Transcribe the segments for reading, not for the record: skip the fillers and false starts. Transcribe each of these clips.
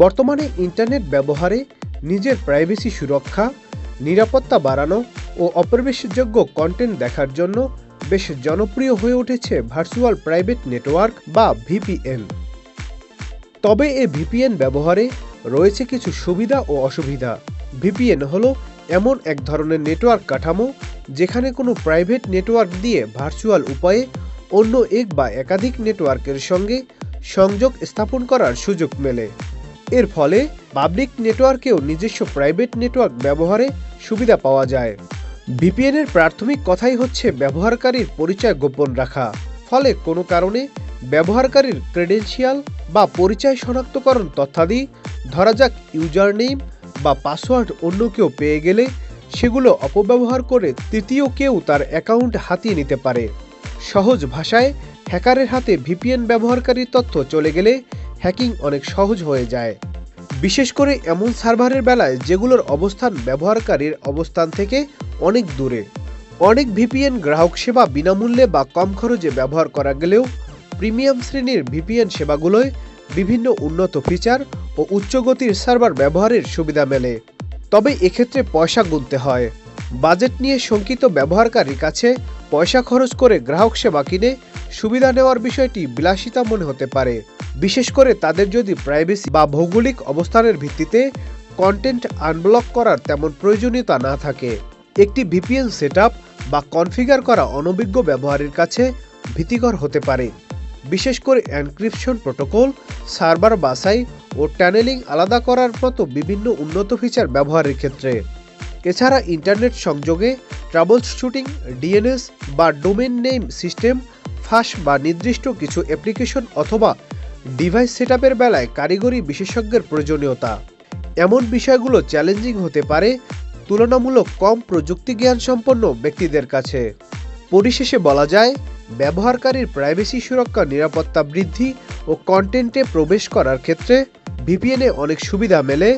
বর্তমানে ইন্টারনেট ব্যবহারে নিজের প্রাইভেসি সুরক্ষা, নিরাপত্তা বাড়ানো ও অপরিবেশযোগ্য কন্টেন্ট দেখার জন্য বেশ জনপ্রিয় হয়ে উঠেছে ভার্চুয়াল প্রাইভেট নেটওয়ার্ক বা ভিপিএন। তবে এই ভিপিএন ব্যবহারে রয়েছে কিছু সুবিধা ও অসুবিধা। ভিপিএন হলো এমন এক ধরনের নেটওয়ার্ক কাঠামো যেখানে কোনো প্রাইভেট নেটওয়ার্ক দিয়ে ভার্চুয়াল উপায়ে অন্য এক বা একাধিক নেটওয়ার্কের সঙ্গে সংযোগ স্থাপন করার সুযোগ মেলে। এর ফলে পাবলিক নেটওয়ার্কেও নিজস্ব প্রাইভেট নেটওয়ার্ক ব্যবহারে সুবিধা পাওয়া যায়। ভিপিএনের প্রাথমিক কথাই হচ্ছে ব্যবহারকারীর পরিচয় গোপন রাখা। ফলে কোনো কারণে ব্যবহারকারীর ক্রেডেনশিয়াল বা পরিচয় শনাক্তকরণ তথ্যাদি, ধরা যাক ইউজার নেম বা পাসওয়ার্ড, অন্য কেউ পেয়ে গেলে সেগুলো অপব্যবহার করে তৃতীয় কেউ তার অ্যাকাউন্ট হাতিয়ে নিতে পারে। সহজ ভাষায়, হ্যাকারের হাতে ভিপিএন ব্যবহারকারীর তথ্য চলে গেলে হ্যাকিং অনেক সহজ হয়ে যায়। বিশেষ করে এমন সার্ভারের বেলায় যেগুলোর অবস্থান ব্যবহারকারীর অবস্থান থেকে অনেক দূরে। অনেক ভিপিএন গ্রাহক সেবা বিনামূল্যে বা কম খরচে ব্যবহার করা গেলেও প্রিমিয়াম শ্রেণীর ভিপিএন সেবাগুলোয় বিভিন্ন উন্নত ফিচার ও উচ্চগতির সার্ভার ব্যবহারের সুবিধা মেলে। তবে এক্ষেত্রে পয়সা গুনতে হয়। বাজেট নিয়ে শঙ্কিত ব্যবহারকারীর কাছে পয়সা খরচ করে গ্রাহক সেবা কিনে সুবিধা নেওয়ার বিষয়টি বিলাসিতা মনে হতে পারে, বিশেষ করে তাদের যদি প্রাইভেসি বা ভৌগোলিক অবস্থানের ভিত্তিতে কন্টেন্ট আনব্লক করার তেমন প্রয়োজনীয়তা না থাকে। একটি ভিপিএন সেটআপ বা কনফিগার করা অনভিজ্ঞ ব্যবহারের কাছে ভীতিকর হতে পারে, বিশেষ করে এনক্রিপশন প্রোটোকল, সার্ভার বাছাই ও টানেলিং আলাদা করার মতো বিভিন্ন উন্নত ফিচার ব্যবহারের ক্ষেত্রে। এছাড়া ইন্টারনেট সংযোগে ট্রাবল শুটিং, ডিএনএস বা ডোমেন নেম সিস্টেম ফাঁস বা নির্দিষ্ট কিছু অ্যাপ্লিকেশন অথবা ডিভাইস সেটআপের বেলায় কারিগরি বিশেষজ্ঞের প্রয়োজনীয়তা। এমন বিষয়গুলো চ্যালেঞ্জিং হতে পারে তুলনামূলক কম প্রযুক্তি জ্ঞান সম্পন্ন ব্যক্তিদের কাছে। পরিশেষে বলা যায়, ব্যবহারকারীর প্রাইভেসি সুরক্ষা, নিরাপত্তা বৃদ্ধি ও কন্টেন্টে প্রবেশ করার ক্ষেত্রে ভিপিএনে অনেক সুবিধা মেলে।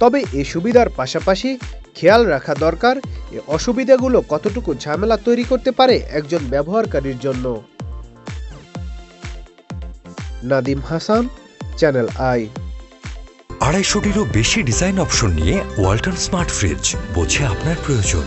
তবে এই সুবিধার পাশাপাশি খেয়াল রাখা দরকার এই অসুবিধাগুলো কতটুকু ঝামেলা তৈরি করতে পারে একজন ব্যবহারকারীর জন্য। Nadim Hasan, Channel I. 250টিরও বেশি ডিজাইন অপশন নিয়ে ওয়ালটন স্মার্ট ফ্রিজ, বোঝে আপনার প্রয়োজন।